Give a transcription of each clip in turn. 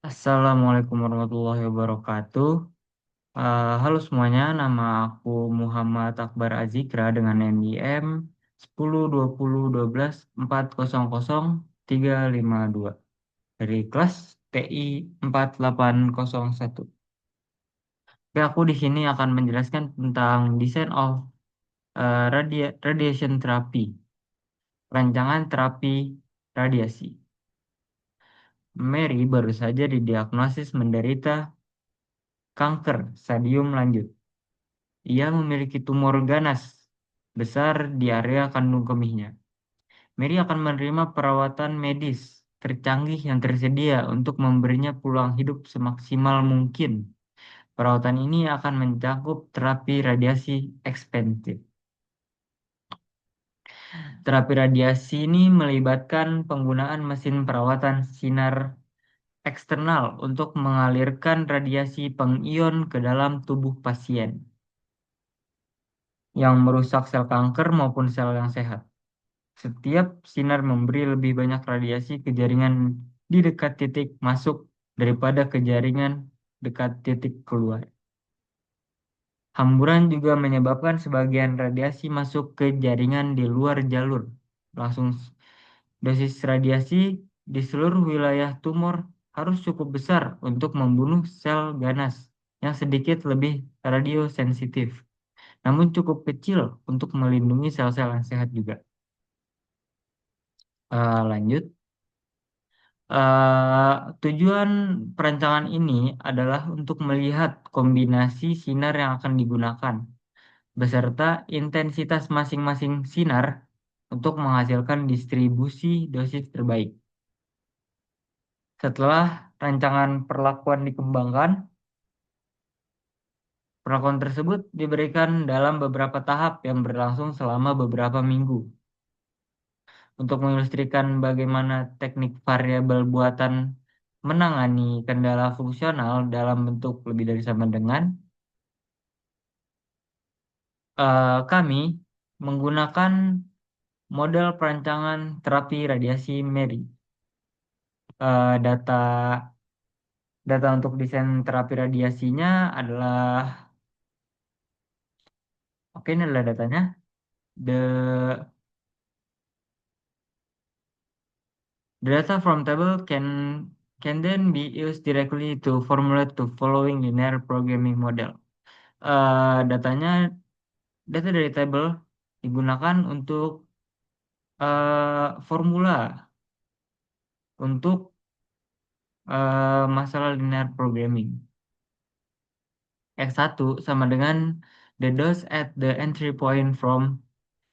Assalamualaikum warahmatullahi wabarakatuh. Halo semuanya, nama aku Muhammad Akbar Azikra dengan NIM 10 20 12 400 352 dari kelas TI 4801. Oke, aku di sini akan menjelaskan tentang design of radiation therapy, rancangan terapi radiasi. Mary baru saja didiagnosis menderita kanker stadium lanjut. Ia memiliki tumor ganas besar di area kandung kemihnya. Mary akan menerima perawatan medis tercanggih yang tersedia untuk memberinya peluang hidup semaksimal mungkin. Perawatan ini akan mencakup terapi radiasi ekspensif. Terapi radiasi ini melibatkan penggunaan mesin perawatan sinar eksternal untuk mengalirkan radiasi pengion ke dalam tubuh pasien yang merusak sel kanker maupun sel yang sehat. Setiap sinar memberi lebih banyak radiasi ke jaringan di dekat titik masuk daripada ke jaringan dekat titik keluar. Hamburan juga menyebabkan sebagian radiasi masuk ke jaringan di luar jalur. Langsung dosis radiasi di seluruh wilayah tumor harus cukup besar untuk membunuh sel ganas yang sedikit lebih radiosensitif, namun cukup kecil untuk melindungi sel-sel yang sehat juga. Lanjut. Tujuan perancangan ini adalah untuk melihat kombinasi sinar yang akan digunakan, beserta intensitas masing-masing sinar untuk menghasilkan distribusi dosis terbaik. Setelah rancangan perlakuan dikembangkan, perlakuan tersebut diberikan dalam beberapa tahap yang berlangsung selama beberapa minggu. Untuk mengilustrasikan bagaimana teknik variabel buatan menangani kendala fungsional dalam bentuk lebih dari sama dengan, kami menggunakan model perancangan terapi radiasi Mary. Data data untuk desain terapi radiasinya adalah, oke, ini adalah datanya. The the data from table can then be used directly to formulate the following linear programming model. Datanya, data dari tabel digunakan untuk formula untuk masalah linear programming. X1 sama dengan the dose at the entry point from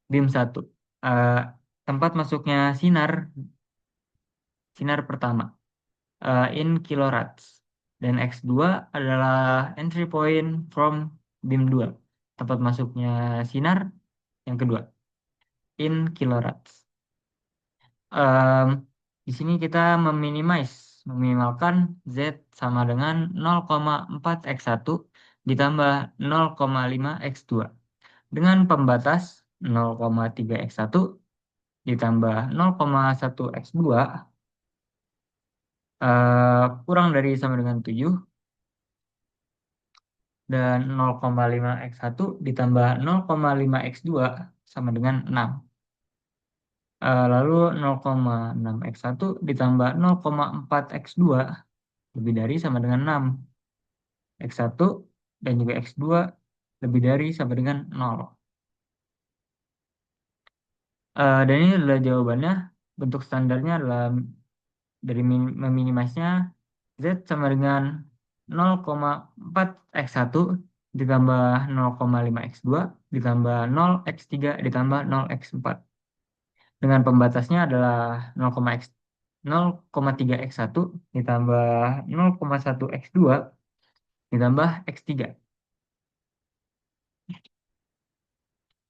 beam 1. Eh, tempat masuknya sinar pertama in kilorats. Dan X2 adalah entry point from beam 2. Tempat masuknya sinar yang kedua in kilorats. Em, di sini kita meminimalkan Z sama dengan 0,4 X1 ditambah 0,5 X2 dengan pembatas 0,3 X1 ditambah 0,1 X2 kurang dari sama dengan 7 dan 0,5 X1 ditambah 0,5 X2 sama dengan 6. Lalu 0,6 X1 ditambah 0,4 X2 lebih dari sama dengan 6. X1 dan juga X2 lebih dari sama dengan 0. Dan ini adalah jawabannya. Bentuk standarnya adalah dari meminimalisnya Z sama dengan 0,4 X1 ditambah 0,5 X2 ditambah 0 X3 ditambah 0 X4. Dengan pembatasnya adalah 0,3 X1 ditambah 0,1 X2 ditambah X3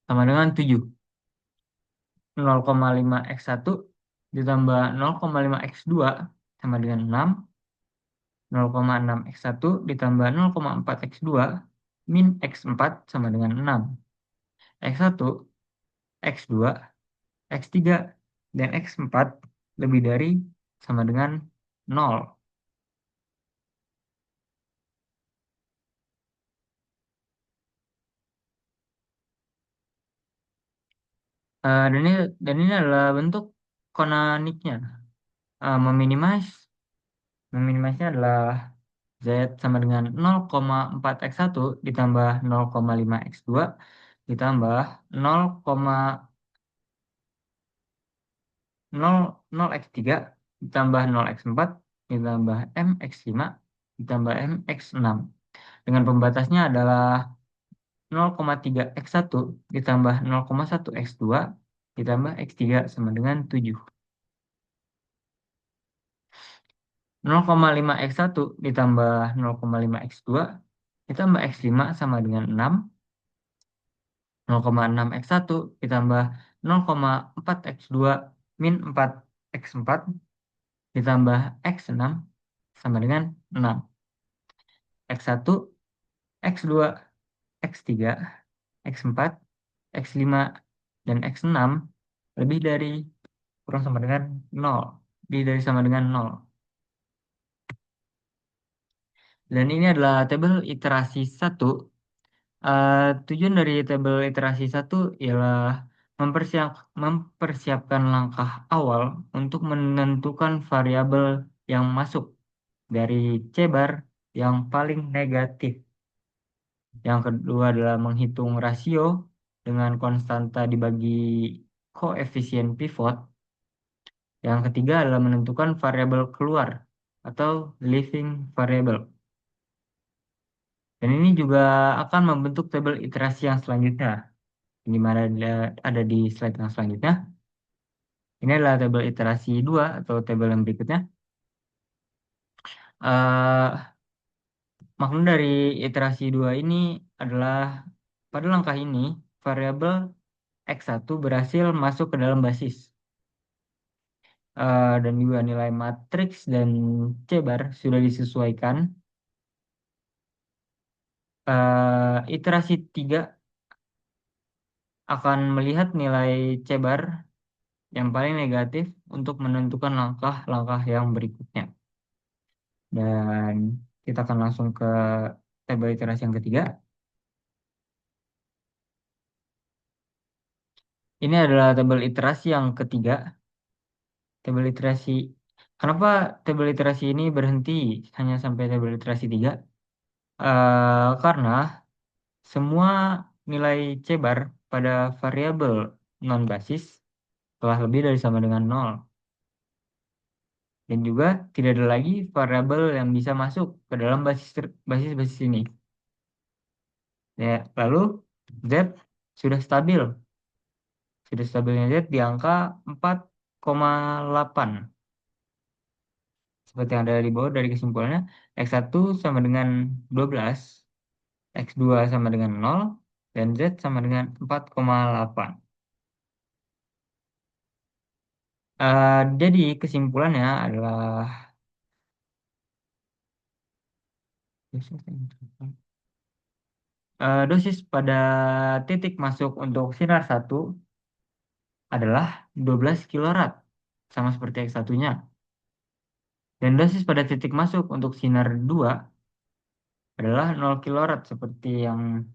sama dengan 7. 0,5 X1 ditambah 0,5 X2 sama dengan 6. 0,6 X1 ditambah 0,4 X2 min X4 sama dengan 6. X1, X2, X3, dan X4 lebih dari sama dengan 0. Dan ini adalah bentuk canonicnya. Meminimize Meminimize-nya adalah Z sama dengan 0,4x1 ditambah 0,5x2 ditambah 0,0x3 ditambah 0x4 ditambah mx5 ditambah mx6. Dengan pembatasnya adalah 0,3x1 ditambah 0,1x2 ditambah x3 sama dengan 7. 0,5x1 ditambah 0,5x2 ditambah x5 sama dengan 6. 0,6x1 ditambah 0,4x2 min 4x4 ditambah x6 sama dengan 6. X1, x2, x3, x4, x5, dan x6 lebih dari kurang sama dengan 0. Lebih dari sama dengan 0. Dan ini adalah tabel iterasi 1. Tujuan dari tabel iterasi 1 ialah mempersiapkan langkah awal untuk menentukan variabel yang masuk dari C bar yang paling negatif. Yang kedua adalah menghitung rasio dengan konstanta dibagi koefisien pivot. Yang ketiga adalah menentukan variabel keluar atau leaving variable. Dan ini juga akan membentuk tabel iterasi yang selanjutnya, di mana ada di slide yang selanjutnya. Ini adalah tabel iterasi 2 atau tabel yang berikutnya. Eh, Makna dari iterasi 2 ini adalah pada langkah ini, variabel X1 berhasil masuk ke dalam basis. Dan juga nilai matriks dan C bar sudah disesuaikan. Iterasi 3 akan melihat nilai C bar yang paling negatif untuk menentukan langkah-langkah yang berikutnya. Dan kita akan langsung ke tabel iterasi yang ketiga. Ini adalah tabel iterasi yang ketiga. Tabel iterasi. Kenapa tabel iterasi ini berhenti hanya sampai tabel iterasi 3? Karena semua nilai C bar pada variabel non-basis telah lebih dari sama dengan 0. Dan juga tidak ada lagi variabel yang bisa masuk ke dalam basis ini. Ya, lalu Z sudah stabil. Sudah stabilnya Z di angka 4,8. Seperti yang ada di bawah dari kesimpulannya, X1 sama dengan 12, X2 sama dengan 0, dan Z sama dengan 4,8. Jadi kesimpulannya adalah dosis pada titik masuk untuk sinar 1 adalah 12 kilorad, sama seperti X1-nya. Dan dosis pada titik masuk untuk sinar 2 adalah 0 kilorad, seperti yang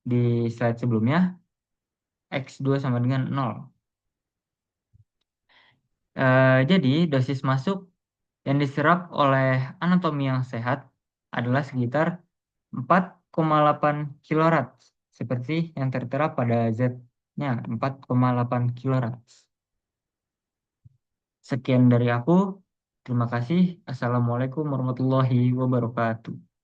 di slide sebelumnya, X2 sama dengan 0. Jadi dosis masuk yang diserap oleh anatomi yang sehat adalah sekitar 4,8 kilorad, seperti yang tertera pada Z-nya, 4,8 kilorad. Sekian dari aku. Terima kasih. Assalamualaikum warahmatullahi wabarakatuh.